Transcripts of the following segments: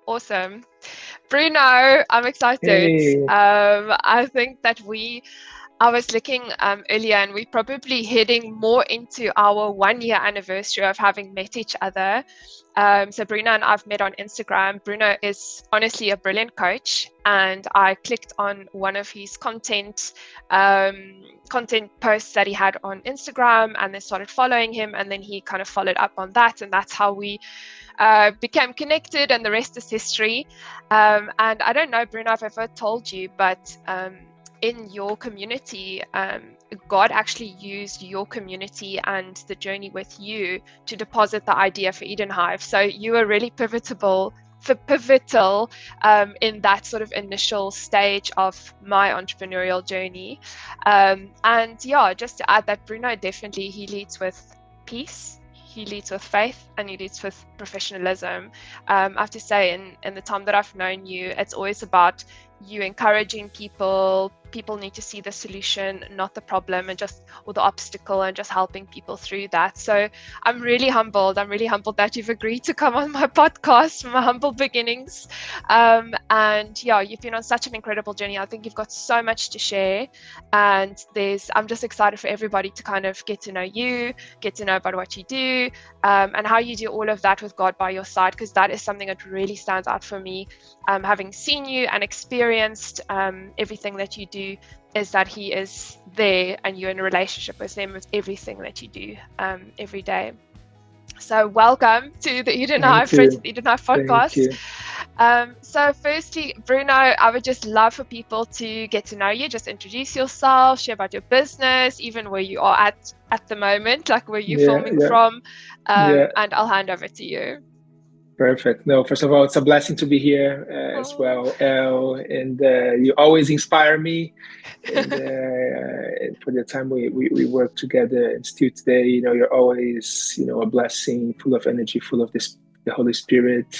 Awesome. Bruno, I'm excited. Hey, I think that I was looking earlier, and we're probably heading more into our 1 year anniversary of having met each other. So Bruno and I've met on Instagram. Bruno is honestly a brilliant coach, and I clicked on one of his content posts that he had on Instagram, and then started following him, and then he kind of followed up on that, and that's how we became connected, and the rest is history. And I don't know, Bruno, if I've ever told you, but in your community, God actually used your community and the journey with you to deposit the idea for Eden Hive. So you were really pivotal in that sort of initial stage of my entrepreneurial journey. And yeah, just to add that Bruno definitely, he leads with peace, he leads with faith, and he leads with professionalism. I have to say, in the time that I've known you, it's always about you encouraging people. People need to see the solution, not the problem, and or the obstacle, and just helping people through that. So I'm really humbled. I'm really humbled that you've agreed to come on my podcast from my humble beginnings. And yeah, you've been on such an incredible journey. I think you've got so much to share. And I'm just excited for everybody to kind of get to know you, get to know about what you do, and how you do all of that with God by your side, because that is something that really stands out for me. Having seen you and experienced everything that you do, is that he is there and you're in a relationship with him with everything that you do every day. So welcome to the Eden Hive, thank Friends of you. Eden Hive Thank podcast. you. So firstly, Bruno, I would just love for people to get to know you. Just introduce yourself, share about your business, even where you are at the moment, like where you're Yeah, filming yeah, from, yeah. and I'll hand over to you. Perfect. No, first of all, it's a blessing to be here as Oh. well, Elle, and you always inspire me. And for the time we work together and still today, you're always, a blessing, full of energy, full of the Holy Spirit.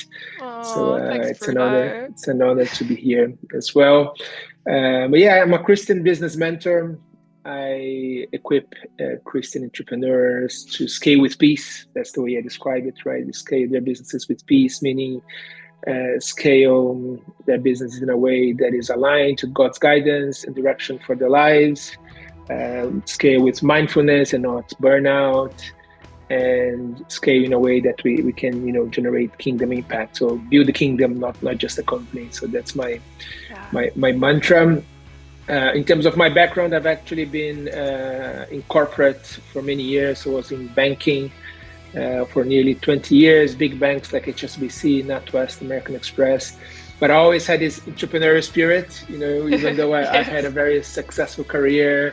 So Oh, thanks, it's an honor. Bruno. It's an honor to be here as well. But yeah, I'm a Christian business mentor. I equip Christian entrepreneurs to scale with peace. That's the way I describe it, right? They scale their businesses with peace, meaning scale their business in a way that is aligned to God's guidance and direction for their lives. Scale with mindfulness and not burnout, and scale in a way that we can generate kingdom impact. So build the kingdom, not just a company. So that's my Yeah. my mantra. In terms of my background, I've actually been in corporate for many years. I was in banking for nearly 20 years, big banks like HSBC, NatWest, American Express. But I always had this entrepreneurial spirit, even though I had a Yes. very successful career,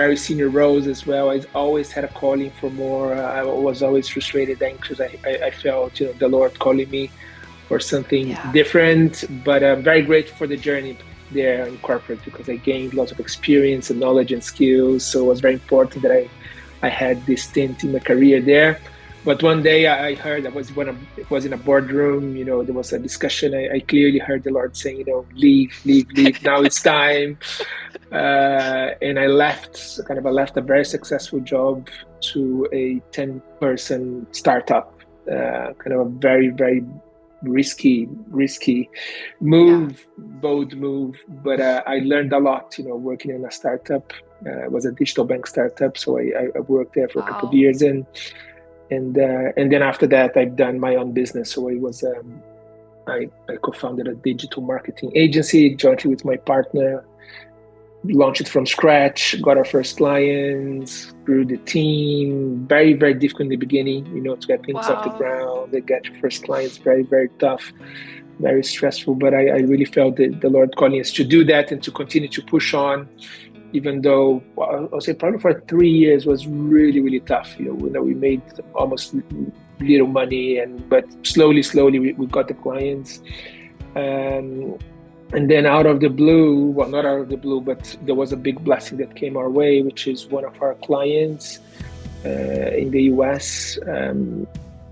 very senior roles as well. I always had a calling for more. I was always frustrated, anxious. I felt, the Lord calling me for something Yeah. different. But I'm very grateful for the journey there in corporate, because I gained lots of experience and knowledge and skills. So it was very important that I had this stint in my career there. But one day I heard, it was in a boardroom, there was a discussion. I clearly heard the Lord saying, leave, leave, leave. Now it's time. And I left a very successful job to a 10-person startup, kind of a very, very risky Yeah. move, bold move. But I learned a lot, working in a startup. It was a digital bank startup. So I worked there for a couple of Wow. years, and then after that, I've done my own business. So I co-founded a digital marketing agency jointly with my partner, launched it from scratch, got our first clients, grew the team. Very, very difficult in the beginning, to get things off the Wow. ground, to get your first clients. Very, very tough, very stressful. But I really felt that the Lord calling us to do that and to continue to push on, even though, well, I'll say probably for 3 years was really, really tough. We made almost little money, but slowly, we got the clients. And then out of the blue, well, not out of the blue, but there was a big blessing that came our way, which is one of our clients in the US.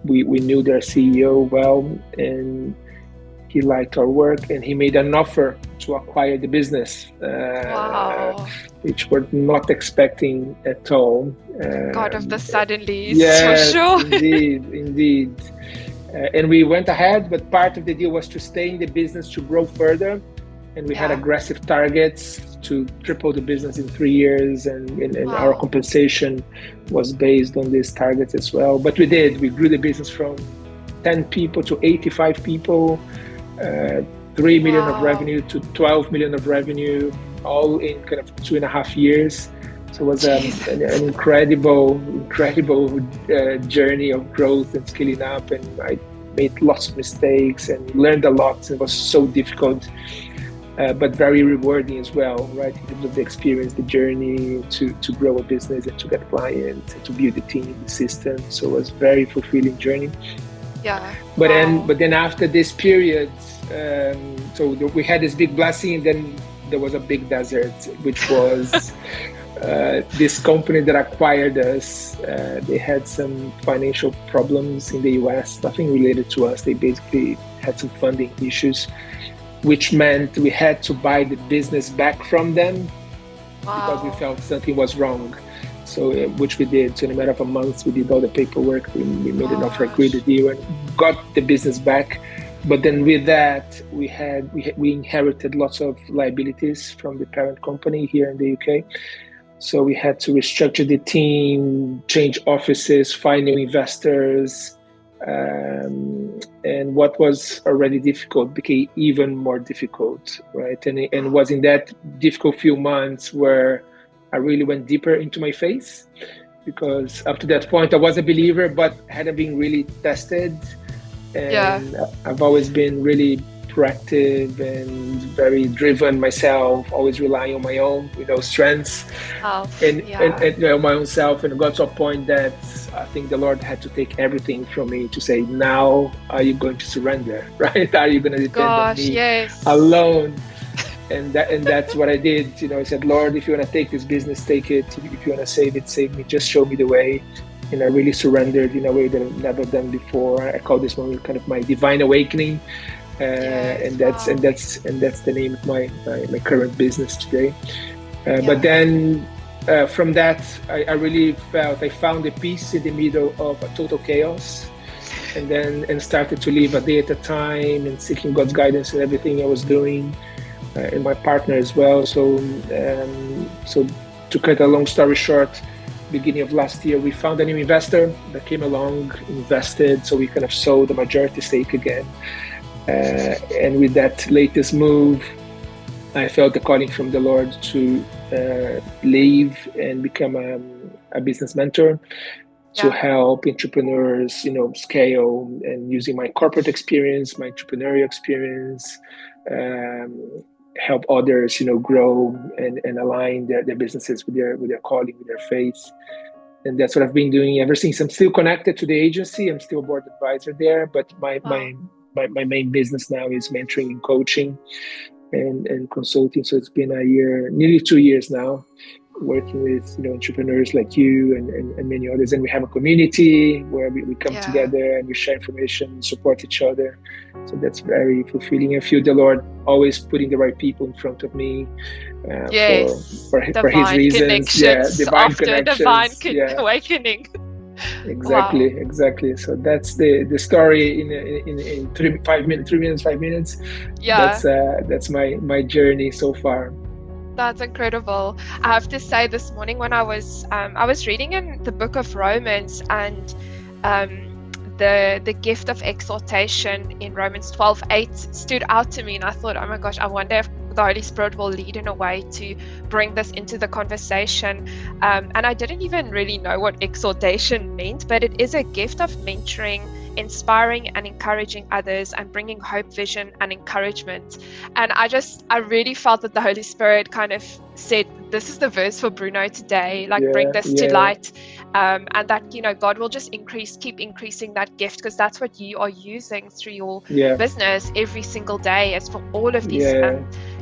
We knew their CEO well, and he liked our work, and he made an offer to acquire the business, Wow. which we're not expecting at all. God of the suddenlies, for Yes, sure. indeed, indeed. And we went ahead, but part of the deal was to stay in the business to grow further. And we had aggressive targets to triple the business in 3 years, and our compensation was based on these targets as well. But we did. We grew the business from 10 people to 85 people, 3 million of revenue to 12 million of revenue, all in kind of 2.5 years. So it was an incredible journey of growth and scaling up. And I made lots of mistakes and learned a lot. It was so difficult. But very rewarding as well, right? In terms of the experience, the journey to grow a business and to get clients and to build the team, the system. So it was a very fulfilling journey. Yeah. But then after this period, so we had this big blessing, and then there was a big desert, which was this company that acquired us. They had some financial problems in the US, nothing related to us. They basically had some funding issues, which meant we had to buy the business back from them because we felt something was wrong. So, which we did. So in a matter of a month, we did all the paperwork. We made an offer, agreed the deal, and got the business back. But then with that, we inherited lots of liabilities from the parent company here in the UK. So we had to restructure the team, change offices, find new investors. And what was already difficult became even more difficult, right? And it was in that difficult few months where I really went deeper into my faith, because up to that point I was a believer, but hadn't been really tested. And I've always been really proactive and very driven myself, always relying on my own, strengths and my own self. And it got to a point that I think the Lord had to take everything from me to say, now are you going to surrender, right? Are you going to depend on me alone? And that's what I did. I said, Lord, if you want to take this business, take it. If you want to save it, save me. Just show me the way. And I really surrendered in a way that I've never done before. I call this moment kind of my divine awakening. And that's the name of my current business today. But then from that, I really felt I found a peace in the middle of a total chaos, and started to live a day at a time and seeking God's guidance in everything I was doing, and my partner as well. So to cut a long story short, beginning of last year, we found a new investor that came along, invested. So we kind of sold the majority stake again. And with that latest move, I felt the calling from the Lord to leave and become a business mentor to help entrepreneurs, scale, and using my corporate experience, my entrepreneurial experience, help others, grow and align their businesses with their calling, with their faith. And that's what I've been doing ever since. I'm still connected to the agency. I'm still a board advisor there, but my main business now is mentoring and coaching and consulting. So it's been a year, nearly 2 years now, working with entrepreneurs like you and many others. And we have a community where we come together and we share information, support each other. So that's very fulfilling. I feel the Lord always putting the right people in front of me for his reasons. Divine connections. Awakening. Exactly. So that's the story in 3 minutes, 5 minutes. That's my journey so far. That's incredible. I have to say, this morning when I was reading in the book of Romans, and the gift of exhortation in Romans 12:8 stood out to me, and I thought, oh my gosh, I wonder if the Holy Spirit will lead in a way to bring this into the conversation. And I didn't even really know what exhortation meant, but it is a gift of mentoring, inspiring and encouraging others, and bringing hope, vision and encouragement. And I really felt that the Holy Spirit kind of said, this is the verse for Bruno today, bring this to light, and that God will just keep increasing that gift, because that's what you are using through your business every single day. As for all of these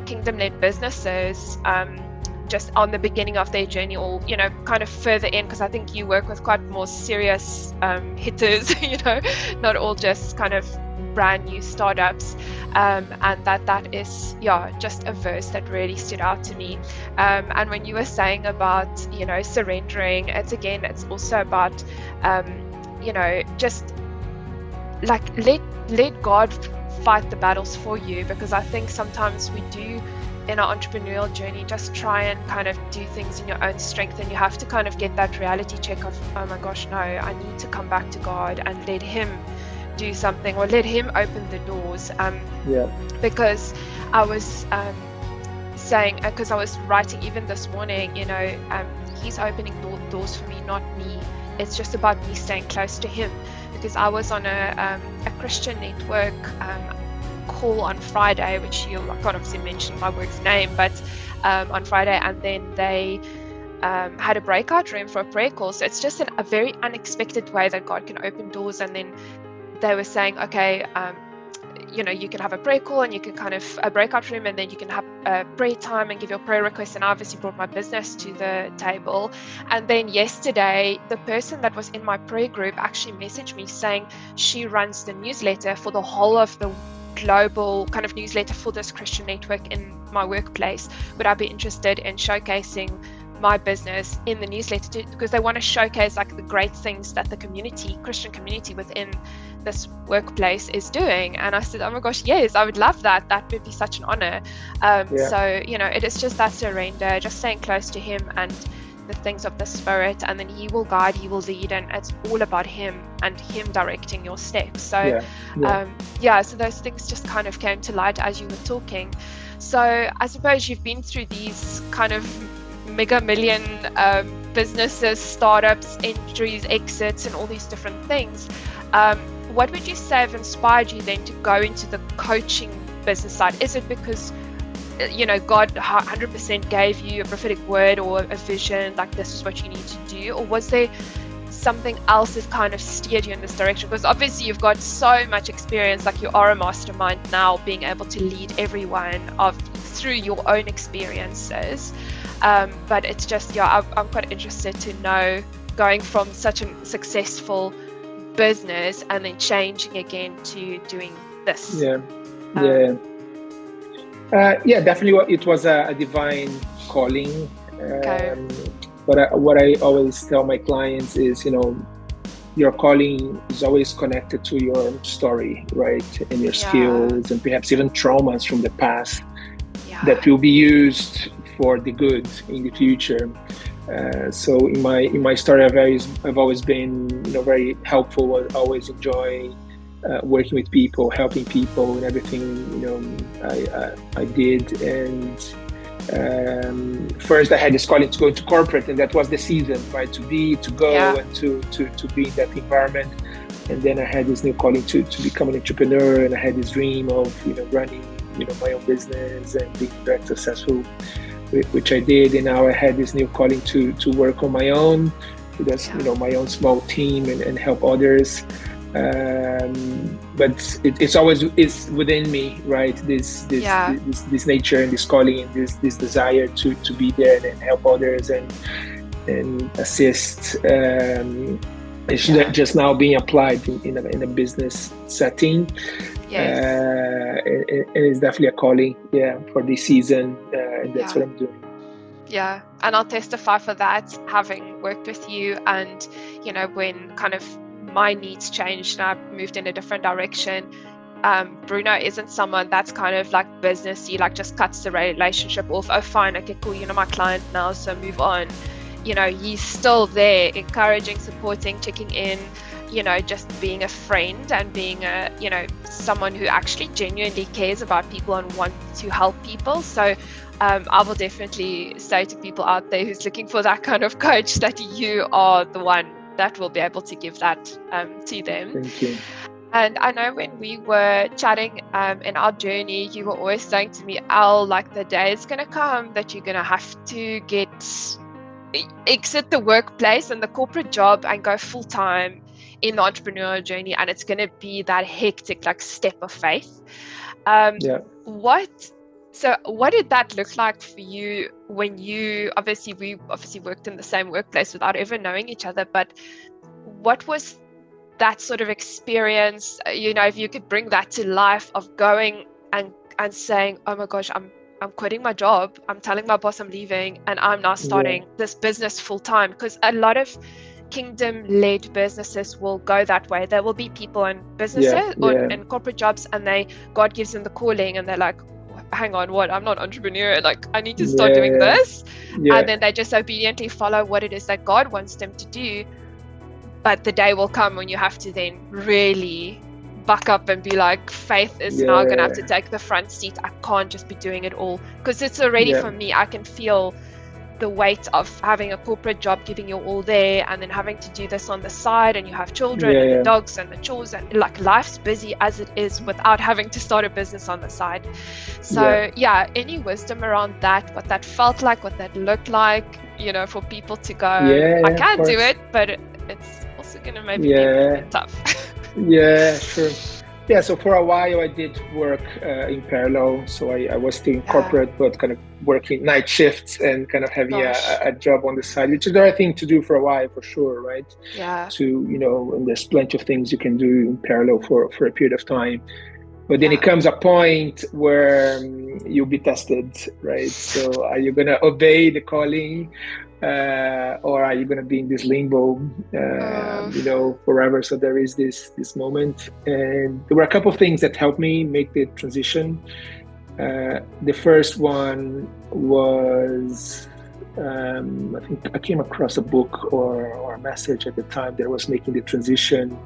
kingdom-led businesses, just on the beginning of their journey, or kind of further in, because I think you work with quite more serious hitters, not all just kind of brand new startups, and that is just a verse that really stood out to me. And when you were saying about surrendering, it's also about just like let God fight the battles for you, because I think sometimes we do in our entrepreneurial journey just try and kind of do things in your own strength, and you have to kind of get that reality check of, oh my gosh, no, I need to come back to God and let him do something, or let him open the doors. Because I was saying, because I was writing even this morning, he's opening doors for me, not me. It's just about me staying close to him, because I was on a Christian network call on Friday, which I can't obviously mention my work's name, but on Friday, and then they had a breakout room for a prayer call. So it's just a very unexpected way that God can open doors. And then they were saying, okay, you can have a prayer call, and you can kind of a breakout room, and then you can have a prayer time and give your prayer requests. And I obviously brought my business to the table. And then yesterday, the person that was in my prayer group actually messaged me saying she runs the newsletter for the whole of the global kind of newsletter for this Christian network in my workplace. Would I be interested in showcasing my business in the newsletter because they want to showcase like the great things that the Christian community within this workplace is doing? And I said, oh my gosh, yes, I would love that. That would be such an honor. So, it is just that surrender, just staying close to him and the things of the Spirit, and then he will guide, he will lead, and it's all about him and him directing your steps. So so those things just kind of came to light as you were talking. So I suppose you've been through these kind of mega million businesses, startups, entries, exits, and all these different things. What would you say have inspired you then to go into the coaching business side? Is it because God 100% gave you a prophetic word or a vision, like this is what you need to do? Or was there something else that kind of steered you in this direction? Because obviously you've got so much experience, like you are a mastermind now, being able to lead everyone through your own experiences. But it's just, I'm quite interested to know, going from such a successful business and then changing again to doing this. Definitely it was a divine calling. But what I always tell my clients is, your calling is always connected to your story, right? And your skills, and perhaps even traumas from the past that will be used for the good in the future. So in my story, I've always been very helpful. I always enjoy working with people, helping people, and everything I did. And first I had this calling to go into corporate, and that was the season, right? To go and to be in that environment. And then I had this new calling to become an entrepreneur, and I had this dream of running my own business and being very successful, which I did. And now I had this new calling to work on my own, with my own small team and help others. But it's always within me, right? This nature and this calling and this desire to be there and help others and assist. It's just now being applied in a business setting. And it's definitely a calling, for this season, and that's what I'm doing. Yeah, and I'll testify for that, having worked with you, and when kind of my needs changed and I moved in a different direction. Bruno isn't someone that's kind of like businessy, like just cuts the relationship off. Oh, fine, okay, cool, my client now, so move on. He's still there, encouraging, supporting, checking in, just being a friend and being a, someone who actually genuinely cares about people and wants to help people. So I will definitely say to people out there who's looking for that kind of coach that you are the one that will be able to give that to them. Thank you. And I know when we were chatting in our journey, you were always saying to me, Al, like the day is going to come that you're going to have to exit the workplace and the corporate job and go full time in the entrepreneurial journey, and it's going to be that hectic like step of faith. What did that look like for you when we worked in the same workplace without ever knowing each other, but what was that sort of experience, if you could bring that to life, of going and saying, oh my gosh, I'm quitting my job, I'm telling my boss I'm leaving, and I'm now starting this business full time? Because a lot of kingdom-led businesses will go that way. There will be people in businesses or in corporate jobs, and God gives them the calling, and they're like, hang on, what? I'm not entrepreneur. Like, I need to start doing this. And then they just obediently follow what it is that God wants them to do. But the day will come when you have to then really buck up and be like, faith is now going to have to take the front seat. I can't just be doing it all, because it's already for me, I can feel the weight of having a corporate job, giving you all there, and then having to do this on the side, and you have children and the dogs and the chores, and like life's busy as it is without having to start a business on the side. So any wisdom around that, what that felt like, what that looked like, you know, for people to go, I can do it, but it's also going to maybe be a bit tough. Sure. Yeah, so for a while I did work in parallel. So I was still in corporate, but kind of working night shifts and kind of having a job on the side, which is the right thing to do for a while, for sure, right? Yeah. To, you know, and there's plenty of things you can do in parallel for a period of time. But then it comes a point where you'll be tested, right? So are you going to obey the calling? Or are you going to be in this limbo, you know, forever? So there is this moment, and there were a couple of things that helped me make the transition. The first one was, I think I came across a book or a message at the time that was making the transition,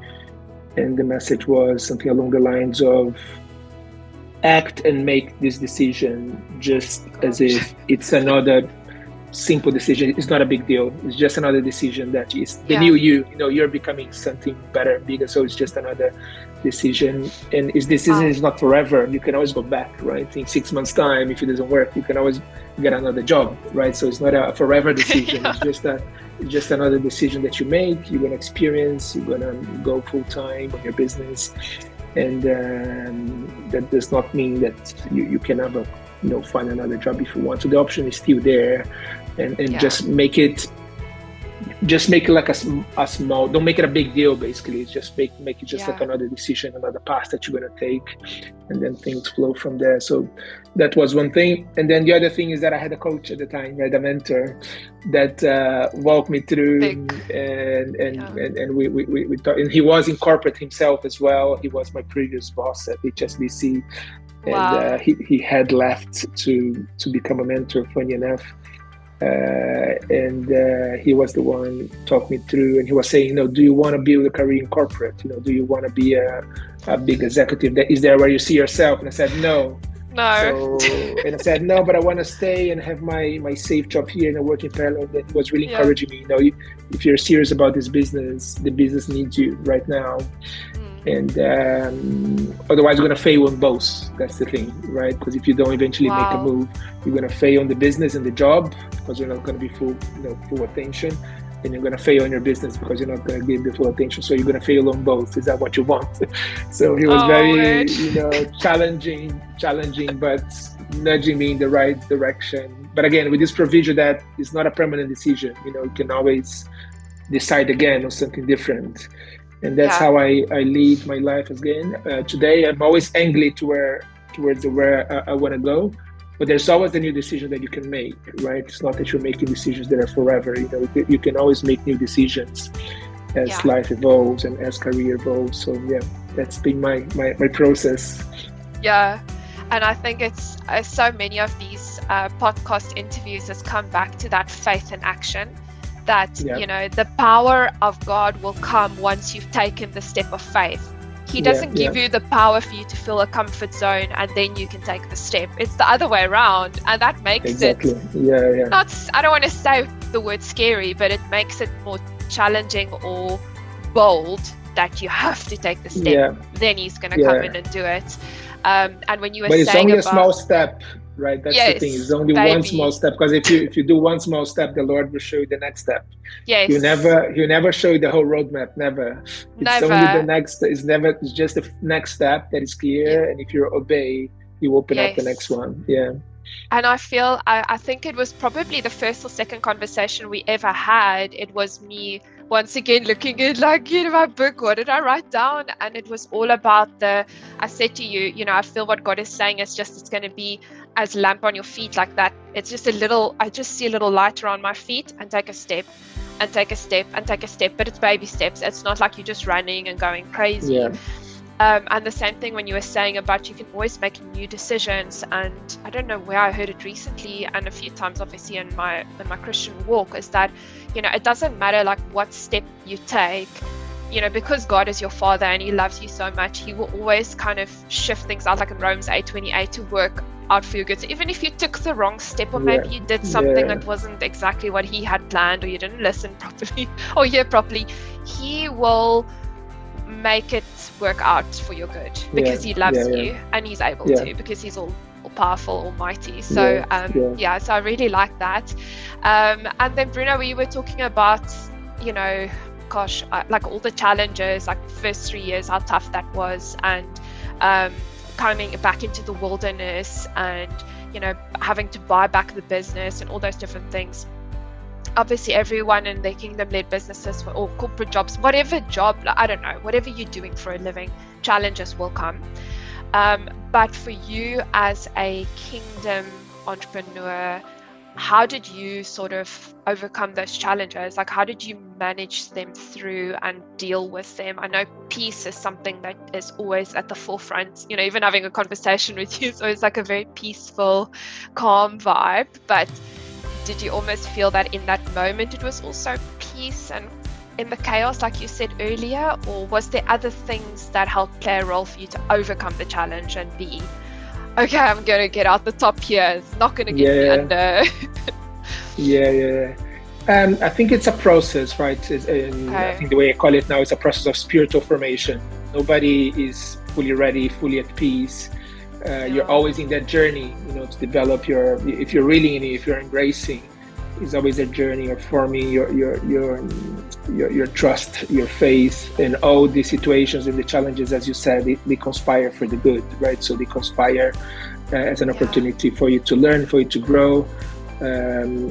and the message was something along the lines of, act and make this decision just as if it's another simple decision. It's not a big deal. It's just another decision that is the new you know, you're becoming something better and bigger. So it's just another decision. And this decision is not forever. You can always go back, right? In 6 months time, if it doesn't work, you can always get another job, right? So it's not a forever decision. It's just another decision that you make. You're going to experience, you're going to go full time on your business. And that does not mean that you can never, you know, find another job if you want. So the option is still there, and just make it like a small. Don't make it a big deal. Basically, it's just make it just like another decision, another path that you're gonna take, and then things flow from there. So that was one thing. And then the other thing is that I had a coach at the time, right, a mentor that walked me through, and we talked. And he was in corporate himself as well. He was my previous boss at HSBC. And he had left to become a mentor, funny enough. And he was the one talked me through, and he was saying, you know, do you want to build a career in corporate? You know, do you want to be a big executive? Is there where you see yourself? And I said, no. And I said, no, but I want to stay and have my safe job here and work in parallel. That was really encouraging me. You know, if you're serious about this business, the business needs you right now. And otherwise you're going to fail on both. That's the thing, right? Because if you don't eventually make a move, you're going to fail on the business and the job because you're not going to be full attention, and you're going to fail on your business because you're not going to give the full attention. So you're going to fail on both. Is that what you want? So he was very, you know, challenging, but nudging me in the right direction. But again, with this provision that it's not a permanent decision. You know, you can always decide again on something different. And that's how I lead my life again. Today, I'm always angry towards where I want to go, but there's always a new decision that you can make, right? It's not that you're making decisions that are forever. You know, you can always make new decisions as life evolves and as career evolves. So that's been my process. Yeah, and I think it's so many of these podcast interviews has come back to that faith in action. That, you know, the power of God will come once you've taken the step of faith. He doesn't give you the power for you to fill a comfort zone and then you can take the step. It's the other way around, and that makes it not, I don't want to say the word scary, but it makes it more challenging or bold that you have to take the step. Then he's going to come in and do it. And when you were saying it's only a small step. Right, that's the thing. It's only one small step, because if you do one small step, the Lord will show you the next step. He'll never show you the whole roadmap. Never. It's only the next. It's just the next step that is clear, and if you obey, you open up the next one. And I think it was probably the first or second conversation we ever had. It was me once again looking at, like, you know, my book, what did I write down? And it was all about I said to you, you know, I feel what God is saying is just, it's going to be as lamp on your feet, like that. It's just I just see a little light around my feet and take a step. and take a step and take a step, but it's baby steps. It's not like you're just running and going crazy. Yeah. And the same thing when you were saying about you can always make new decisions. And I don't know where I heard it recently, and a few times obviously in my Christian walk, is that, you know, it doesn't matter like what step you take, you know, because God is your Father and He loves you so much, He will always kind of shift things out, like in Romans 8:28, to work out for your good. So even if you took the wrong step, or maybe you did something that wasn't exactly what He had planned, or you didn't listen properly or hear properly, He will make it work out for your good, because He loves you and He's able to, because He's all powerful, almighty. So so I really like that. And then Bruno, we were talking about, you know, gosh, like all the challenges, like the first 3 years, how tough that was, and coming back into the wilderness, and, you know, having to buy back the business and all those different things. Obviously everyone in their kingdom-led businesses or corporate jobs, whatever job, I don't know, whatever you're doing for a living, challenges will come. But for you as a kingdom entrepreneur, how did you sort of overcome those challenges? Like, how did you manage them through and deal with them? I know peace is something that is always at the forefront. You know, even having a conversation with you is always like a very peaceful, calm vibe. But did you almost feel that in that moment it was also peace and in the chaos, like you said earlier? Or was there other things that helped play a role for you to overcome the challenge and be, okay, I'm going to get out the top here, it's not going to get me under? I think it's a process, right? I think the way I call it now is a process of spiritual formation. Nobody is fully ready, fully at peace. You're always in that journey, you know, to develop if you're really in it, if you're embracing, it's always a journey of forming your trust, your faith, and all the situations and the challenges, as you said, they conspire for the good, right? So they conspire as an opportunity for you to learn, for you to grow. The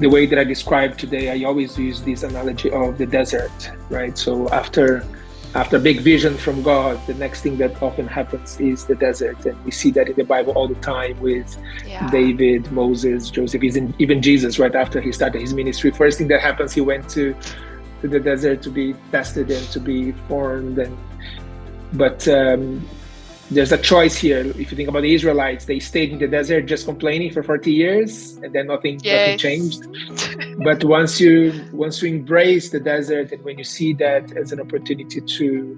way that I described today, I always use this analogy of the desert, right? So after big vision from God, the next thing that often happens is the desert. And we see that in the Bible all the time with David, Moses, Joseph, even Jesus, right after he started his ministry. First thing that happens, he went to the desert to be tested and to be formed. But there's a choice here. If you think about the Israelites, they stayed in the desert just complaining for 40 years, and then nothing changed. But once you embrace the desert, and when you see that as an opportunity to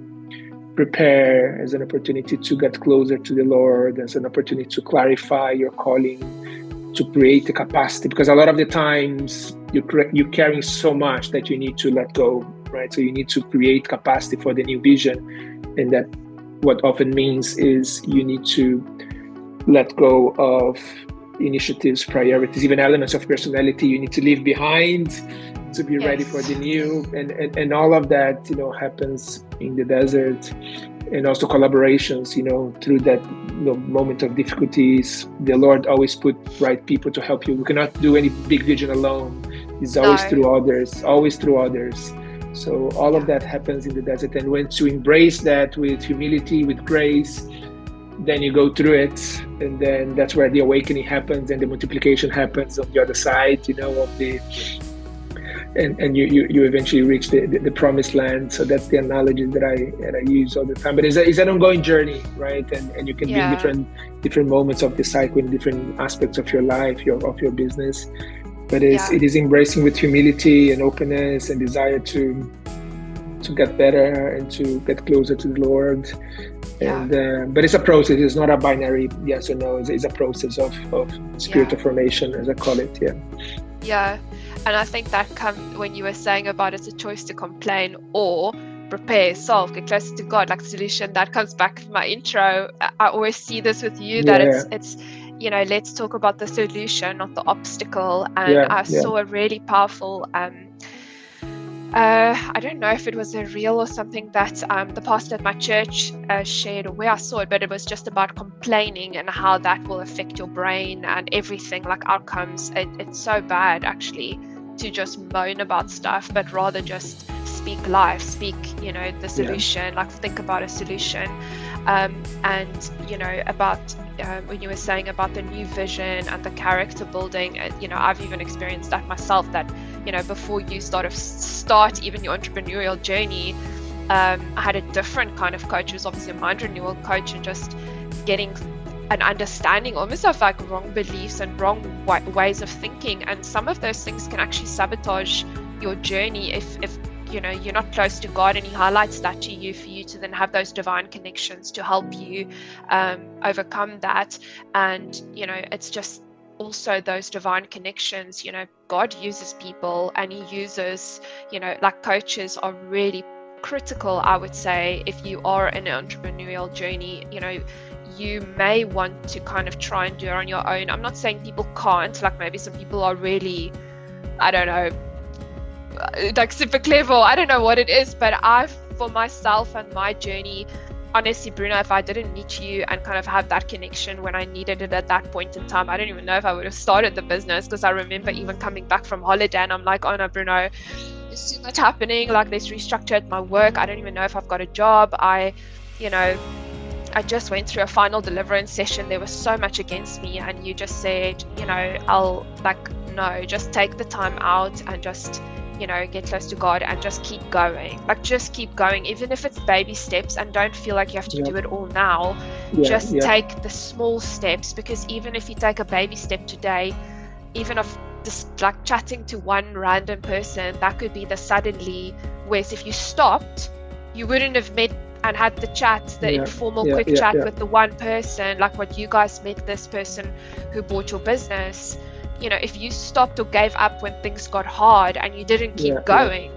prepare, as an opportunity to get closer to the Lord, as an opportunity to clarify your calling, to create the capacity, because a lot of the times you're carrying so much that you need to let go, right? So you need to create capacity for the new vision, and that what often means is you need to let go of initiatives, priorities, even elements of personality you need to leave behind to be ready for the new, and all of that, you know, happens in the desert. And also collaborations, you know, through that, you know, moment of difficulties, the Lord always put right people to help you. We cannot do any big vision alone. It's always through others, So all of that happens in the desert. And once you embrace that with humility, with grace, then you go through it. And then that's where the awakening happens and the multiplication happens on the other side, you know, of the, and you eventually reach the promised land. So that's the analogy that I use all the time. But it's an ongoing journey, right? And you can be in different moments of the cycle, in different aspects of your life, of your business. But it is embracing with humility and openness and desire to get better and to get closer to the Lord. And but it's a process. It's not a binary yes or no. It's a process of spiritual formation, as I call it. Yeah, and I think that comes when you were saying about it's a choice to complain or prepare yourself, get closer to God, like solution. That comes back to my intro. I always see this with you that it's you know, let's talk about the solution, not the obstacle. And I saw a really powerful I don't know if it was a reel or something that the pastor at my church shared, or where I saw it, but it was just about complaining and how that will affect your brain and everything, like outcomes. It's so bad, actually. to just moan about stuff, but rather just speak life, speak, the solution, like think about a solution. And, about when you were saying about the new vision and the character building, I've even experienced that myself, that, before you start even your entrepreneurial journey, I had a different kind of coach. It was obviously a mind renewal coach, and just getting an understanding almost of like wrong beliefs and wrong ways of thinking. And some of those things can actually sabotage your journey if you're not close to God, and he highlights that to you for you to then have those divine connections to help you overcome that. And it's just also those divine connections. God uses people, and he uses, like coaches are really critical, I would say, if you are in an entrepreneurial journey. You may want to kind of try and do it on your own. I'm not saying people can't, like maybe some people are really, I don't know, like super clever, I don't know what it is, but for myself and my journey, honestly, Bruno, if I didn't meet you and kind of have that connection when I needed it at that point in time, I don't even know if I would have started the business. Because I remember even coming back from holiday and I'm like, oh no, Bruno, there's too much happening, like there's restructure at my work, I don't even know if I've got a job. I just went through a final deliverance session, there was so much against me, and you just said, just take the time out and just get close to God and just keep going. Like just keep going, even if it's baby steps, and don't feel like you have to do it all now. Take the small steps, because even if you take a baby step today, even of just like chatting to one random person, that could be the suddenly, whereas if you stopped, you wouldn't have met and had the chat, the informal quick chat with the one person, like what you guys met this person who bought your business. If you stopped or gave up when things got hard and you didn't keep going,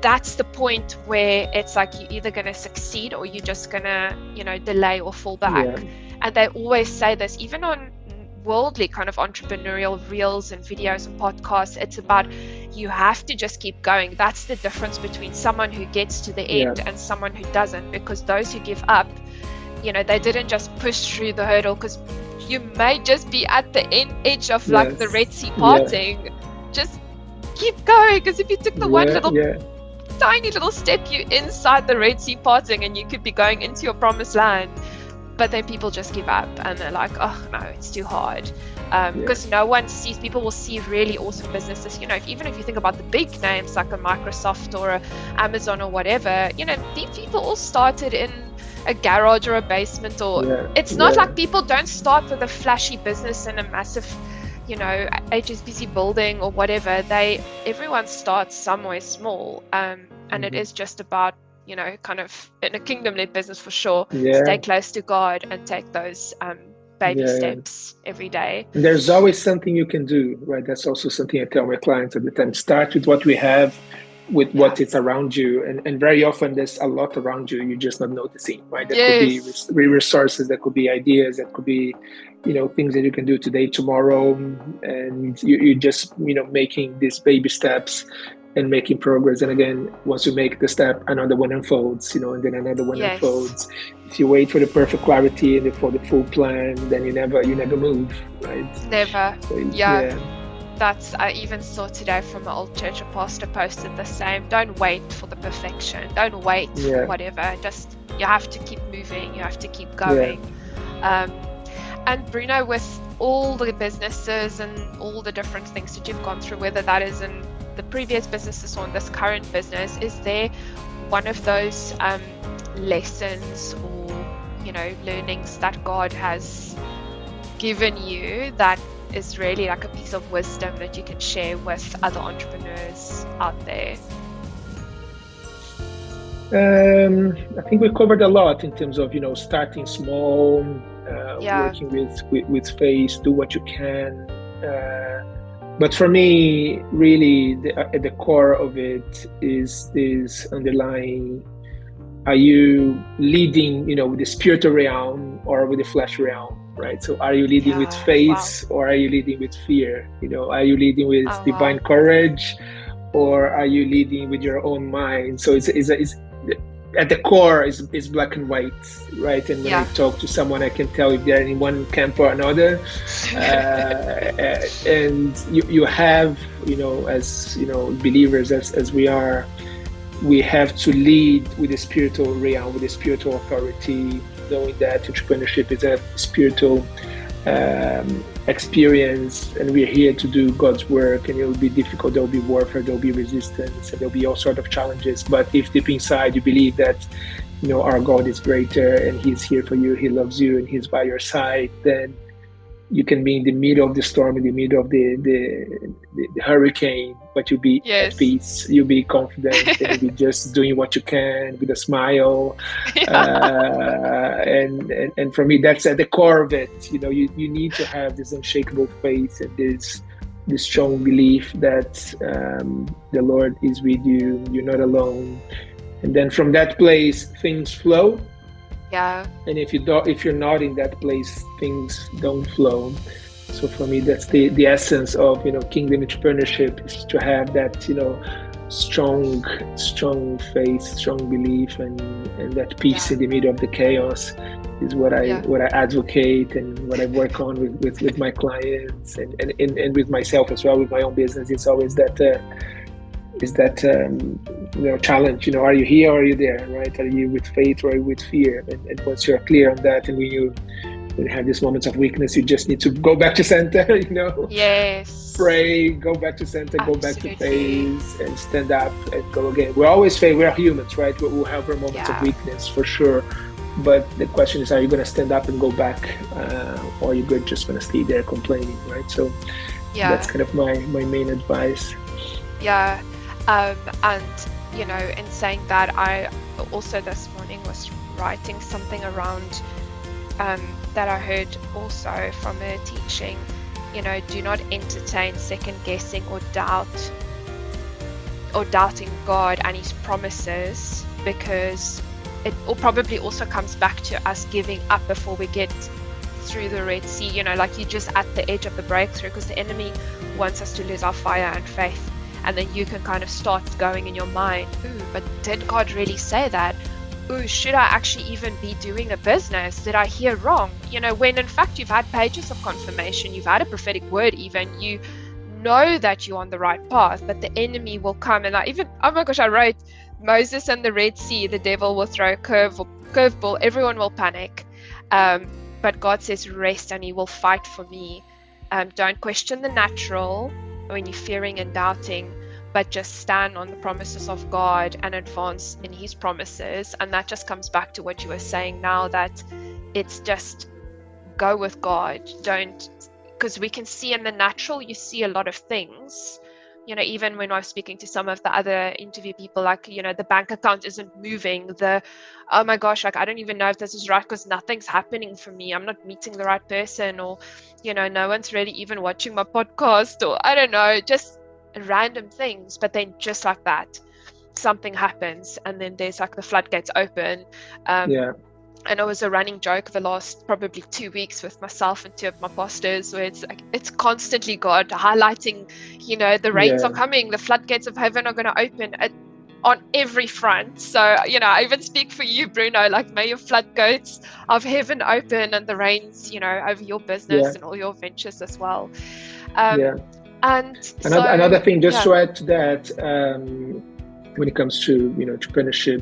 that's the point where it's like you're either going to succeed or you're just going to, delay or fall back. And they always say this, even on worldly kind of entrepreneurial reels and videos and podcasts, it's about you have to just keep going. That's the difference between someone who gets to the end and someone who doesn't, because those who give up, they didn't just push through the hurdle, because you may just be at the edge of like the Red Sea parting. Just keep going, because if you took the one little tiny little step, you're inside the Red Sea parting and you could be going into your promised land. But then people just give up and they're like, oh no, it's too hard. Because no one sees, people will see really awesome businesses, even if you think about the big names like a Microsoft or a Amazon or whatever, these people all started in a garage or a basement, or it's not like people don't start with a flashy business in a massive, HSBC building or whatever. Everyone starts somewhere small, and it is just about, kind of in a kingdom-led business for sure, stay close to God and take those baby steps every day. And there's always something you can do, right? That's also something I tell my clients at the time. Start with what we have, with what is around you, and very often there's a lot around you, you're just not noticing, right? That could be resources, that could be ideas, that could be things that you can do today, tomorrow, and you're just making these baby steps and making progress. And again, once you make the step, another one unfolds, and then another one unfolds. If you wait for the perfect clarity and for the full plan, then you never move, right? Never. That's, I even saw today from an old church, a pastor posted the same. Don't wait for the perfection. Don't wait for whatever. Just, you have to keep moving. You have to keep going. And Bruno, with all the businesses and all the different things that you've gone through, whether that is in the previous businesses or in this current business, is there one of those lessons or, learnings that God has given you that is really like a piece of wisdom that you can share with other entrepreneurs out there? I think we covered a lot in terms of starting small, working with faith, do what you can. But for me, really, at the core of it is this underlying: are you leading, with the spiritual realm or with the flesh realm? Right. So are you leading with faith or are you leading with fear? Are you leading with divine courage or are you leading with your own mind? So it's at the core is black and white, right? And when I Yeah. talk to someone, I can tell if they're in one camp or another. And you have, as believers, as we are, we have to lead with the spiritual realm, with the spiritual authority, knowing that entrepreneurship is a spiritual experience, and we're here to do God's work. And it'll be difficult, there'll be warfare, there'll be resistance, and there'll be all sorts of challenges. But if deep inside you believe that our God is greater and He's here for you, He loves you, and He's by your side, then you can be in the middle of the storm, in the middle of the hurricane, but you'll be at peace, you'll be confident, and you'll be just doing what you can with a smile. And for me, that's at the core of it. You need to have this unshakable faith and this strong belief that the Lord is with you, you're not alone. And then from that place, things flow. Yeah. And if you're not in that place, things don't flow. So for me, that's the essence of kingdom entrepreneurship, is to have that strong faith, strong belief, and that peace in the middle of the chaos is what I advocate, and what I work on with my clients, and with myself as well, with my own business. It's always that challenge. Are you here or are you there, right? Are you with faith or are you with fear? And once you're clear on that, and when you have these moments of weakness, you just need to go back to center. Yes. Pray, go back to center, Absolutely. Go back to phase, and stand up and go again. We're always faith. We're humans, right? We'll have our moments of weakness for sure. But the question is, are you going to stand up and go back, or are you just going to stay there complaining, right? So that's kind of my main advice. Yeah. And in saying that, I also this morning was writing something around that I heard also from a teaching. Do not entertain second guessing or doubting God and His promises, because it probably also comes back to us giving up before we get through the Red Sea. Like you're just at the edge of the breakthrough, because the enemy wants us to lose our fire and faith. And then you can kind of start going in your mind, ooh, but did God really say that? Ooh, should I actually even be doing a business? Did I hear wrong? When in fact you've had pages of confirmation, you've had a prophetic word even, you know that you're on the right path, but the enemy will come. And I wrote Moses and the Red Sea, the devil will throw a curveball, everyone will panic. But God says rest, and He will fight for me. Don't question the natural when you're fearing and doubting, but just stand on the promises of God and advance in His promises. And that just comes back to what you were saying now, that it's just go with God. Because we can see in the natural, you see a lot of things. Even when I was speaking to some of the other interview people, like, the bank account isn't moving, oh my gosh, like I don't even know if this is right because nothing's happening for me. I'm not meeting the right person, or, no one's really even watching my podcast, or I don't know, just random things. But then just like that, something happens, and then there's like the floodgates open. And it was a running joke the last probably 2 weeks with myself and two of my pastors, where it's like, it's constantly God highlighting, the rains are coming, the floodgates of heaven are going to open on every front. So, I even speak for you, Bruno, like may your floodgates of heaven open, and the rains, over your business and all your ventures as well. And another thing, just to add to that, when it comes to, entrepreneurship,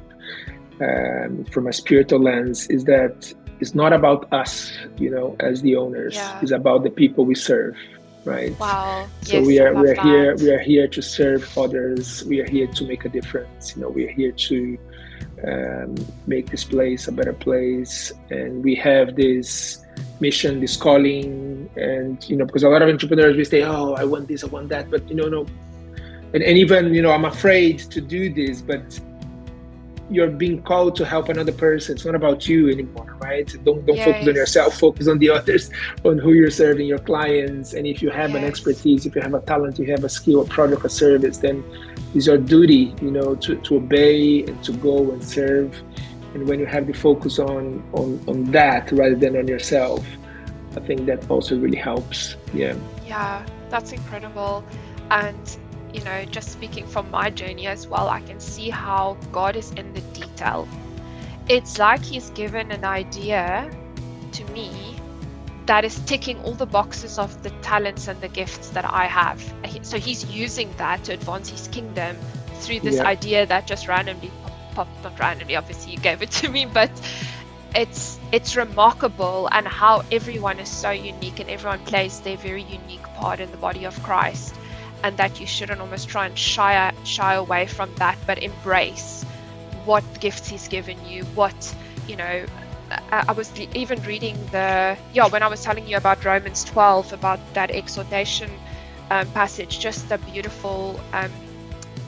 from a spiritual lens, is that it's not about us, as the owners. It's about the people we serve, right? Wow. So we are here to serve others. We are here to make a difference. We are here to make this place a better place, and we have this mission, this calling, and because a lot of entrepreneurs, we say, oh, I want this, I want that, but no, and even I'm afraid to do this, but you're being called to help another person. It's not about you anymore, right? Don't focus on yourself, focus on the others, on who you're serving, your clients. And if you have an expertise, if you have a talent, you have a skill, a product, a service, then it's your duty, to obey and to go and serve. And when you have the focus on that rather than on yourself, I think that also really helps. Yeah, that's incredible. And just speaking from my journey as well, I can see how God is in the detail. It's like He's given an idea to me that is ticking all the boxes of the talents and the gifts that I have. So He's using that to advance His kingdom through this idea that just randomly popped, not randomly, obviously you gave it to me, but it's remarkable, and how everyone is so unique and everyone plays their very unique part in the body of Christ, and that you shouldn't almost try and shy away from that, but embrace what gifts He's given you. I was even reading when I was telling you about Romans 12, about that exhortation passage, just the beautiful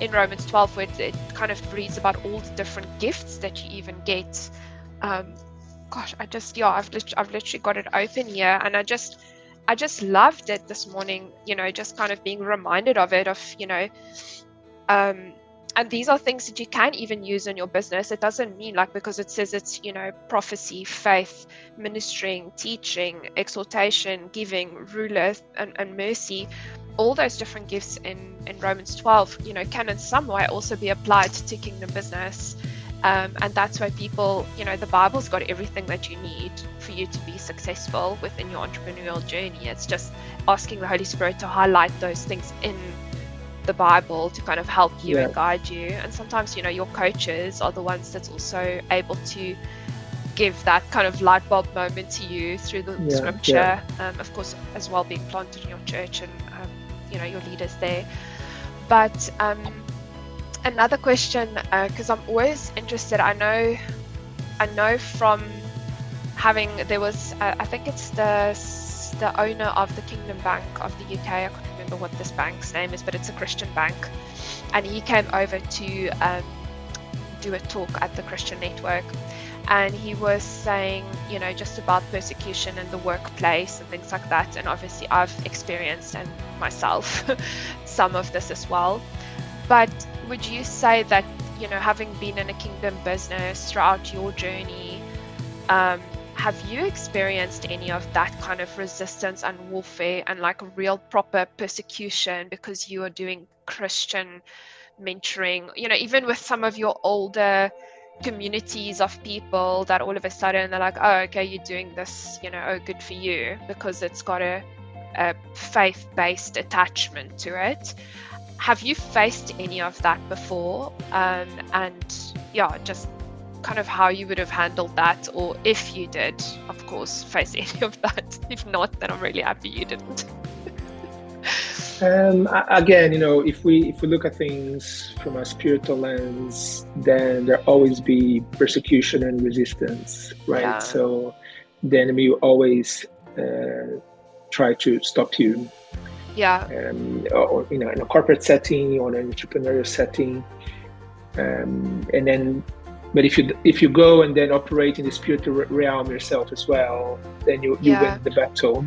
in Romans 12, where it kind of reads about all the different gifts that you even get. I've literally got it open here, and I just loved it this morning, just kind of being reminded of it, and these are things that you can even use in your business. It doesn't mean because it says it's, prophecy, faith, ministering, teaching, exhortation, giving, ruler, and mercy. All those different gifts in Romans 12, can in some way also be applied to kingdom business. And that's why people, the Bible's got everything that you need for you to be successful within your entrepreneurial journey. It's just asking the Holy Spirit to highlight those things in the Bible to kind of help you and guide you. And sometimes, your coaches are the ones that's also able to give that kind of light bulb moment to you through the scripture. Of course, as well, being planted in your church and, your leaders there. But another question, because I'm always interested. I know from having, there was, I think it's the owner of the Kingdom Bank of the UK. I can't remember what this bank's name is, but it's a Christian bank. And he came over to do a talk at the Christian Network. And he was saying, just about persecution in the workplace and things like that. And obviously I've experienced, and myself, some of this as well. But would you say that, having been in a kingdom business throughout your journey, have you experienced any of that kind of resistance and warfare and real proper persecution because you are doing Christian mentoring, even with some of your older communities of people that all of a sudden they're like, oh, okay, you're doing this, oh, good for you, because it's got a faith-based attachment to it. Have you faced any of that before? Just kind of how you would have handled that, or if you did, of course, face any of that. If not, then I'm really happy you didn't. Again, if we look at things from a spiritual lens, then there always be persecution and resistance, right? Yeah. So the enemy will always try to stop you. Yeah. Or, in a corporate setting or an entrepreneurial setting, but if you go and then operate in the spiritual realm yourself as well, then you win the battle.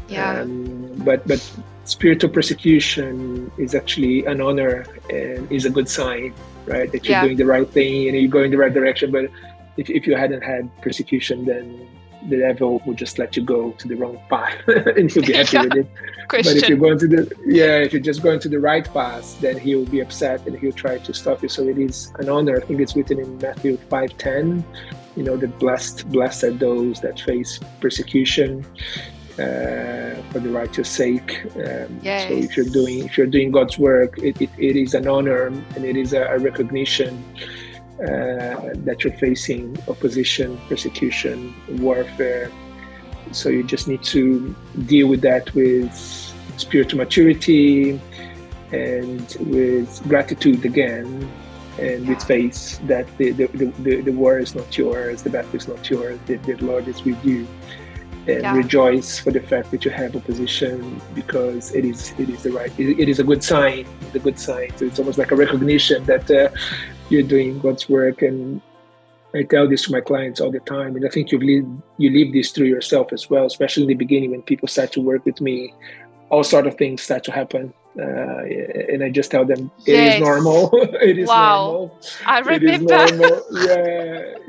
Yeah. But spiritual persecution is actually an honor and is a good sign, right? That you're doing the right thing and you're going the right direction. But if you hadn't had persecution, then the devil will just let you go to the wrong path and he'll be happy with it. Christian. But if you're going if you're just going to the right path, then he'll be upset and he'll try to stop you. So it is an honor. I think it's written in Matthew 5:10, that blessed are those that face persecution for the righteous sake. Yes. So if you're doing God's work, it is an honor and it is a recognition that you're facing opposition, persecution, warfare. So you just need to deal with that with spiritual maturity and with gratitude again, and with faith that the war is not yours, the battle is not yours, the Lord is with you. And rejoice for the fact that you have opposition, because it is a good sign. It's a good sign. So it's almost like a recognition that you're doing God's work. And I tell this to my clients all the time, and I think you live this through yourself as well, especially in the beginning when people start to work with me. All sort of things start to happen, and I just tell them it is normal. It is normal. I remember. It is normal.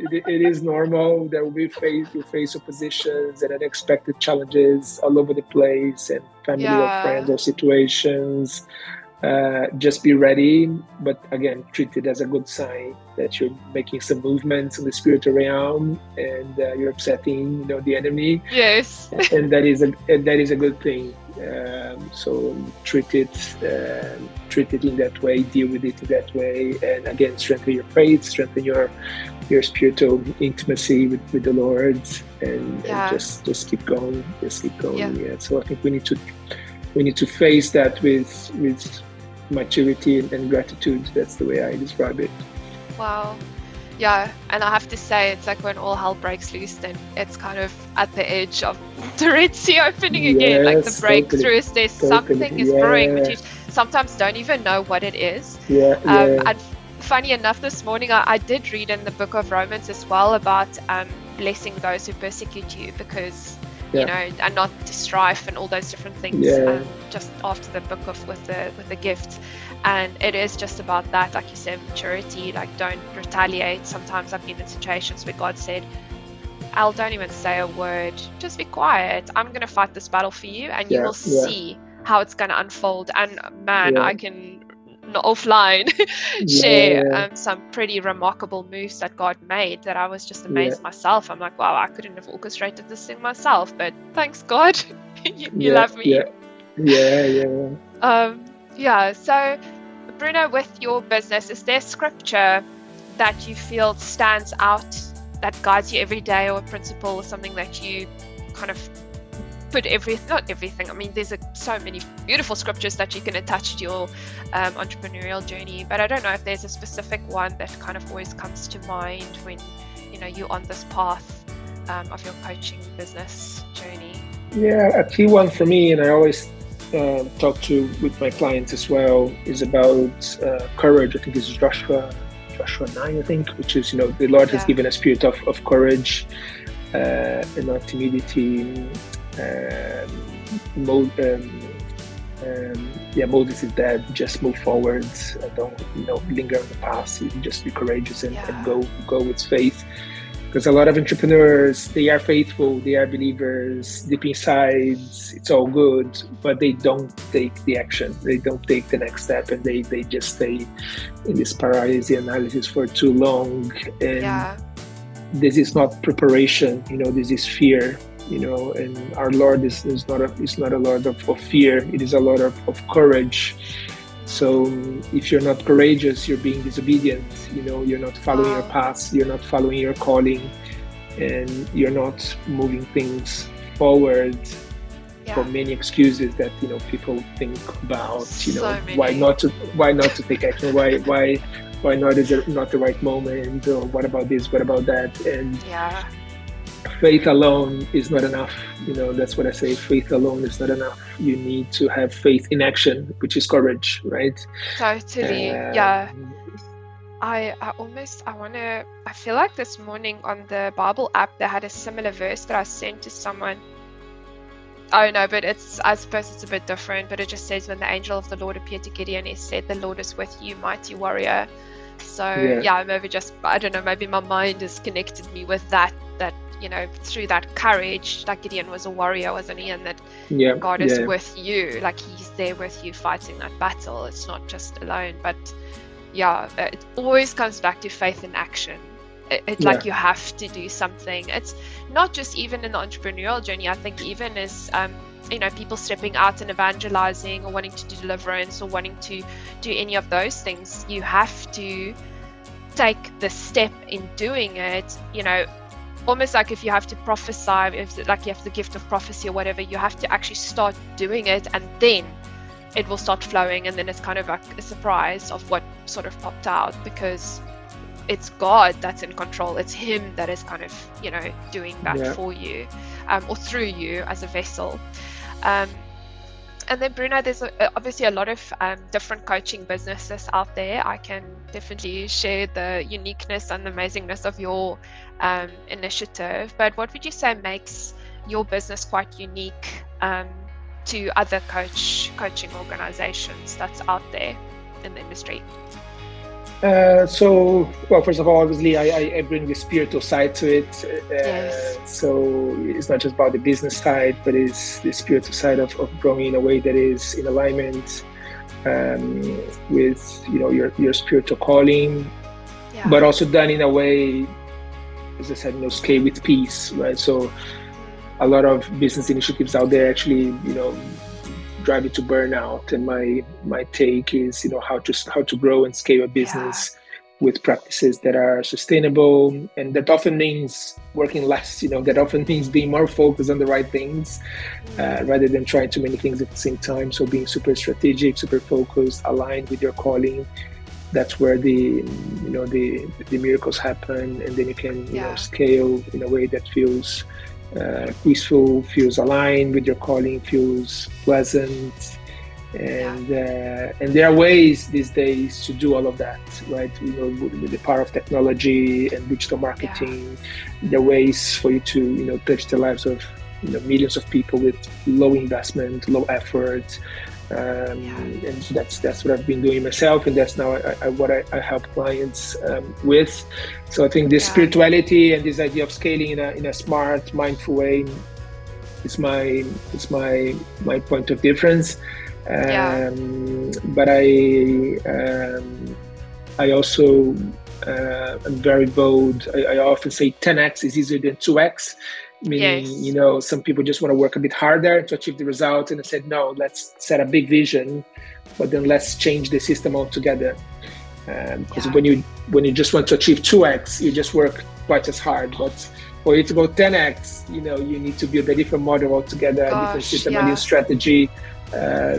It is normal. There will be you face oppositions and unexpected challenges all over the place, and family or friends or situations. Just be ready, but again, treat it as a good sign that you're making some movements in the spiritual realm, and you're upsetting, the enemy. Yes. And that is a good thing. So treat it in that way, deal with it in that way, and again, strengthen your faith, strengthen your spiritual intimacy with the Lord, and just keep going, Yeah. So I think we need to face that with maturity and gratitude. That's the way I describe it. Wow. Yeah, and I have to say, it's like when all hell breaks loose, then it's kind of at the edge of the Red Sea opening again. Like the breakthrough is there, something is brewing, but you sometimes don't even know what it is. And funny enough, this morning I did read in the book of Romans as well about blessing those who persecute you, because and not to strife and all those different things. Just after the book of with the gift, and it is just about that, like you said, maturity. Like, don't retaliate. Sometimes I've been in situations where God said, "Al, don't even say a word. Just be quiet. I'm going to fight this battle for you, and you will see how it's going to unfold." And man, I can offline share some pretty remarkable moves that God made that I was just amazed myself. I'm like, wow, I couldn't have orchestrated this thing myself, but thanks God. you love me. So Bruno, with your business, is there scripture that you feel stands out, that guides you every day, or a principle or something that you kind of put not everything. I mean, there's so many beautiful scriptures that you can attach to your entrepreneurial journey, but I don't know if there's a specific one that kind of always comes to mind when you're on this path of your coaching business journey. A key one for me, and I always talk with my clients as well, is about courage. I think it's Joshua 9, I think, which is the Lord has given a spirit of courage and not timidity. Moses is dead. Just move forward. Don't linger on the past. Just be courageous and go with faith. Because a lot of entrepreneurs, they are faithful, they are believers. Deep inside, it's all good, but they don't take the action. They don't take the next step, and they just stay in this paralysis analysis for too long. And this is not preparation. This is fear. And our Lord is not a Lord of fear. It is a Lord of courage. So if you're not courageous, you're being disobedient. You're not following your path, you're not following your calling, and you're not moving things forward for many excuses that people think about. Why not to take action? Why not? Is it not the right moment? Or what about this? What about that? And faith alone is not enough. That's what I say. Faith alone is not enough. You need to have faith in action, which is courage, right? Totally. I feel like this morning on the Bible app, they had a similar verse that I sent to someone. Oh no, but I suppose it's a bit different, but it just says, when the angel of the Lord appeared to Gideon, he said, "The Lord is with you, mighty warrior." So maybe I don't know, maybe my mind has connected me with that through that courage, like Gideon was a warrior, wasn't he? And that God is with you, like he's there with you fighting that battle. It's not just alone, but it always comes back to faith in action. It's like you have to do something. It's not just even in the entrepreneurial journey. I think even as people stepping out and evangelizing, or wanting to do deliverance, or wanting to do any of those things, you have to take the step in doing it. Almost like if you have to prophesy, if like you have the gift of prophecy or whatever, you have to actually start doing it, and then it will start flowing, and then it's kind of like a surprise of what sort of popped out, because it's God that's in control. It's Him that is kind of doing that for you, or through you as a vessel. And then Bruno, there's obviously a lot of different coaching businesses out there. I can definitely share the uniqueness and the amazingness of your initiative. But what would you say makes your business quite unique to other coaching organizations that's out there in the industry? First of all, obviously, I bring the spiritual side to it. So it's not just about the business side, but it's the spiritual side of growing in a way that is in alignment with your spiritual calling, but also done in a way, as I said, scale with peace, right? So a lot of business initiatives out there actually, drive you to burnout. And my take is, how to grow and scale a business with practices that are sustainable. And that often means working less, that often means being more focused on the right things, rather than trying too many things at the same time. So being super strategic, super focused, aligned with your calling, that's where the miracles happen. And then you can scale in a way that feels peaceful, feels aligned with your calling, feels pleasant. And there are ways these days to do all of that, right? With the power of technology and digital marketing, there are ways for you to touch the lives of millions of people with low investment, low effort. And that's what I've been doing myself, and that's now what I help clients with. So I think this spirituality and this idea of scaling in a smart, mindful way is my point of difference. But I also am very bold. I often say 10x is easier than 2x. Meaning, some people just want to work a bit harder to achieve the result, and I said, no, let's set a big vision, but then let's change the system altogether. Because when you just want to achieve 2x, you just work twice as hard. But for you to go 10x, you need to build a different model altogether, a different system, a new strategy.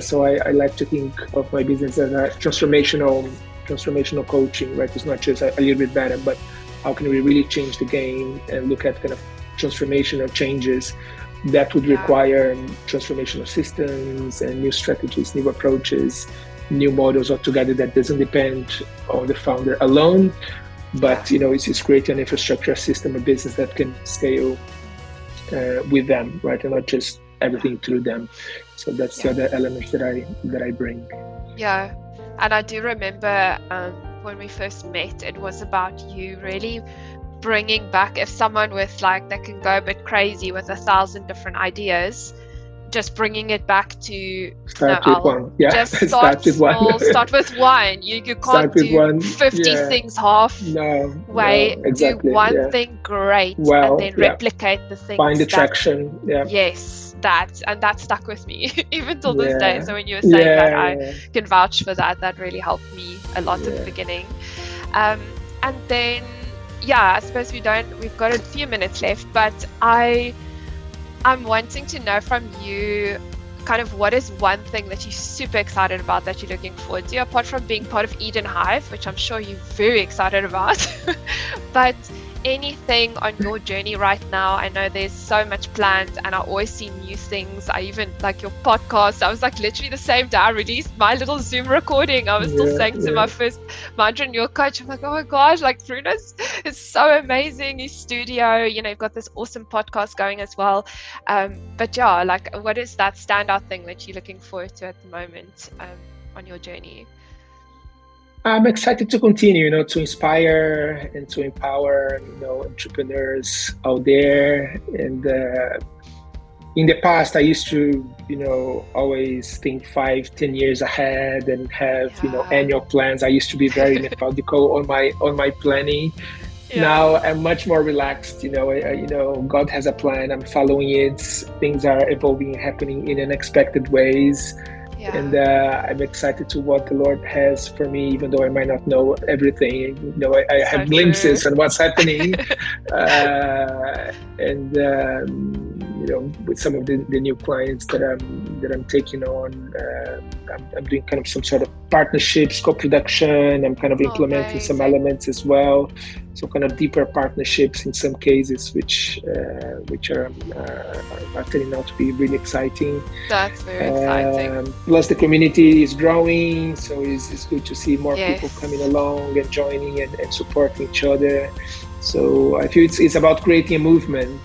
So I like to think of my business as a transformational coaching, right? It's not just a little bit better, but how can we really change the game and look at kind of transformational changes that would require transformational systems and new strategies, new approaches, new models altogether, that doesn't depend on the founder alone, but it's creating an infrastructure, a system, a business that can scale with them, right? And not just everything through them. So that's the other element that I bring. Yeah. And I do remember when we first met, it was about you really bringing back, if someone with that can go a bit crazy with 1,000 different ideas, just bringing it back to start with one. Just start small, start with one. You can't do 50 things halfway. Exactly. Do one thing great, and then replicate the things. Find the traction. Yes, that stuck with me even till this day. So when you were saying that, I can vouch for that. That really helped me a lot at the beginning. And then I suppose we've got a few minutes left, but I'm wanting to know from you kind of what is one thing that you're super excited about, that you're looking forward to, apart from being part of Eden Hive, which I'm sure you're very excited about. But anything on your journey right now? I know there's so much planned, and I always see new things. I even like your podcast. I was literally the same day I released my little Zoom recording, I was still saying to my entrepreneur coach, I'm oh my gosh, Bruno is so amazing. His studio, you've got this awesome podcast going as well. But what is that standout thing that you're looking forward to at the moment on your journey? I'm excited to continue, to inspire and to empower, entrepreneurs out there. And in the past, I used to, always think 5-10 years ahead and have, annual plans. I used to be very methodical on my planning. Now I'm much more relaxed. God has a plan. I'm following it. Things are evolving and happening in unexpected ways. And I'm excited to what the Lord has for me, even though I might not know everything. I have glimpses on what's happening. With some of the new clients that I'm taking on, I'm doing kind of some sort of partnerships, co-production. I'm kind of implementing some elements as well. So kind of deeper partnerships in some cases, which are turning out to be really exciting. That's very exciting. Plus the community is growing, so it's good to see more people coming along and joining and supporting each other. So I feel it's about creating a movement.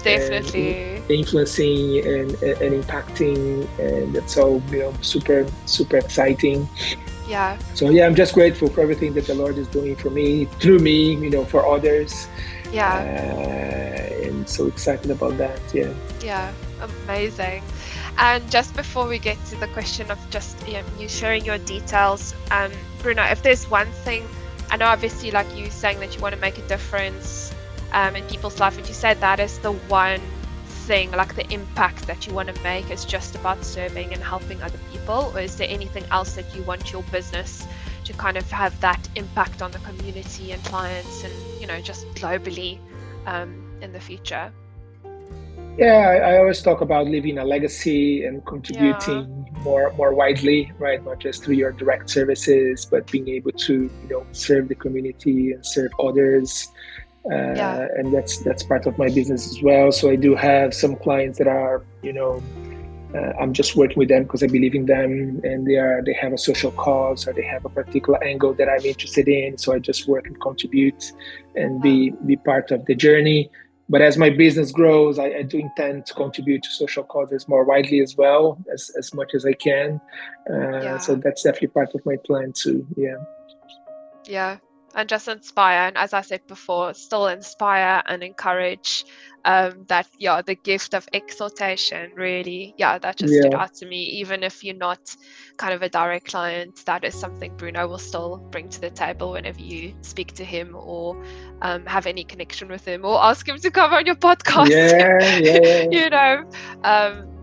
Definitely. And influencing and impacting, and that's all super, super exciting. So I'm just grateful for everything that the Lord is doing for me, through me, for others. And so excited about that. Amazing. And just before we get to the question of just you sharing your details, Bruno, if there's one thing, I know obviously like you saying that you want to make a difference in people's life, and you said that is the one thing, like the impact that you want to make is just about serving and helping other people, or is there anything else that you want your business to kind of have that impact on the community and clients and just globally in the future? Yeah, I always talk about leaving a legacy and contributing Yeah. more widely, right? Not just through your direct services, but being able to serve the community and serve others. Yeah. And that's part of my business as well. So I do have some clients that are I'm just working with them because I believe in them, and they have a social cause or they have a particular angle that I'm interested in. So I just work and contribute and be part of the journey. But as my business grows, I do intend to contribute to social causes more widely as well, as much as I can. So that's definitely part of my plan too. Yeah. Yeah. And just inspire. And as I said before, still inspire and encourage that, the gift of exhortation, really, that just stood out to me. Even if you're not kind of a direct client, that is something Bruno will still bring to the table whenever you speak to him or have any connection with him or ask him to come on your podcast.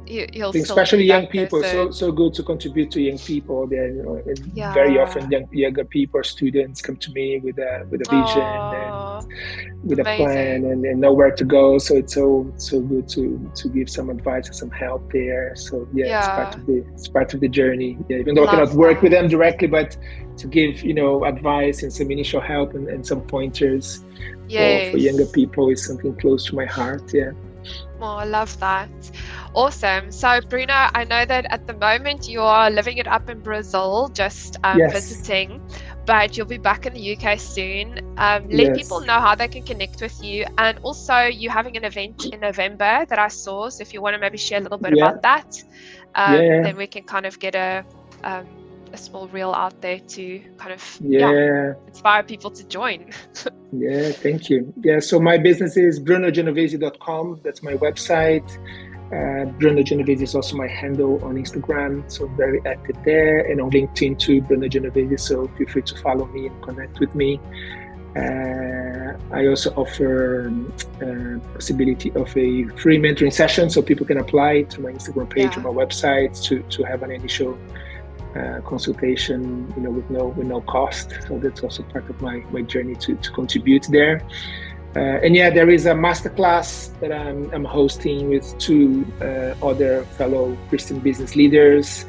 He'll still especially be young that people, person. so good to contribute to young people. Very often younger people or students come to me with a vision and with a plan and know where to go. So it's so good to give some advice and some help there. So it's part of the journey. Even though I cannot work with them directly, but to give advice and some initial help and some pointers for younger people is something close to my heart. Oh, I love that. Awesome. So, Bruno, I know that at the moment you are living it up in Brazil, just visiting, but you'll be back in the UK soon. Let people know how they can connect with you. And also, you're having an event in November that I saw. So, if you want to maybe share a little bit about that, then we can kind of get a small reel out there to kind of inspire people to join. Thank you. So my business is brunogenovese.com. That's my website. Bruno Genovese is also my handle on Instagram, so I'm very active there, and on LinkedIn too, Bruno Genovese. So feel free to follow me and connect with me. I also offer possibility of a free mentoring session, so people can apply to my Instagram page or my website to have an initial consultation, with no cost. So that's also part of my journey to contribute there. And there is a masterclass that I'm hosting with two other fellow Christian business leaders,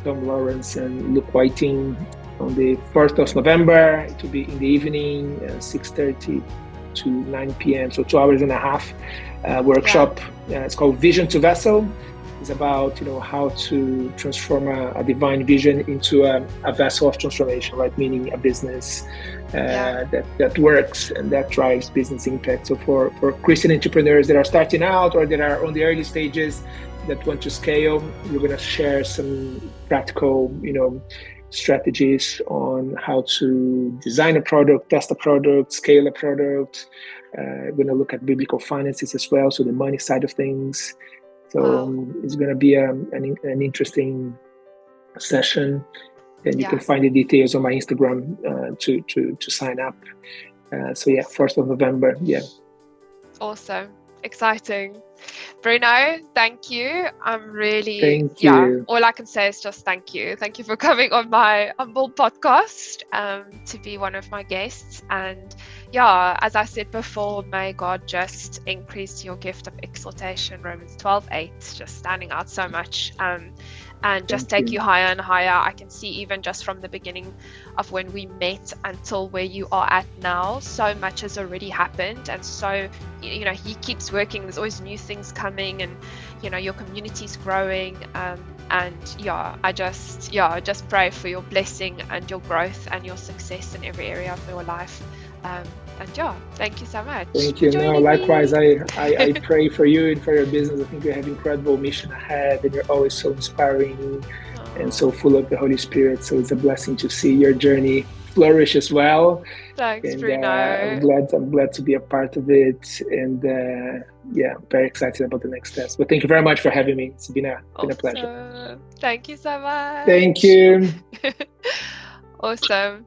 Tom Lawrence and Luke Whiting, on the 1st of November. It will be in the evening, 6:30 to 9 p.m. So 2 hours and a half workshop. It's called Vision to Vessel. It's about how to transform a divine vision into a vessel of transformation, right? Meaning a business that works and that drives business impact. So for Christian entrepreneurs that are starting out or that are on the early stages that want to scale, we're going to share some practical strategies on how to design a product, test a product, scale a product. We're going to look at biblical finances as well, so the money side of things. So it's going to be an interesting session, and you can find the details on my Instagram to sign up. 1st of November. Awesome. Exciting. Bruno, thank you. I'm really, thank you. All I can say is just thank you. Thank you for coming on my humble podcast to be one of my guests. And as I said before, may God just increase your gift of exaltation. Romans 12:8, just standing out so much. And just take you higher and higher. I can see even just from the beginning of when we met until where you are at now, so much has already happened. And so, he keeps working. There's always new things coming and, your community's growing. I just pray for your blessing and your growth and your success in every area of your life. Thank you so much. Thank you. No, likewise, I pray for you and for your business. I think you have incredible mission ahead, and you're always so inspiring and so full of the Holy Spirit. So it's a blessing to see your journey flourish as well. Thanks, And Bruno. I'm glad to be a part of it. And yeah, I'm very excited about the next steps. But thank you very much for having me. It's been a pleasure. Thank you so much. Thank you. Awesome.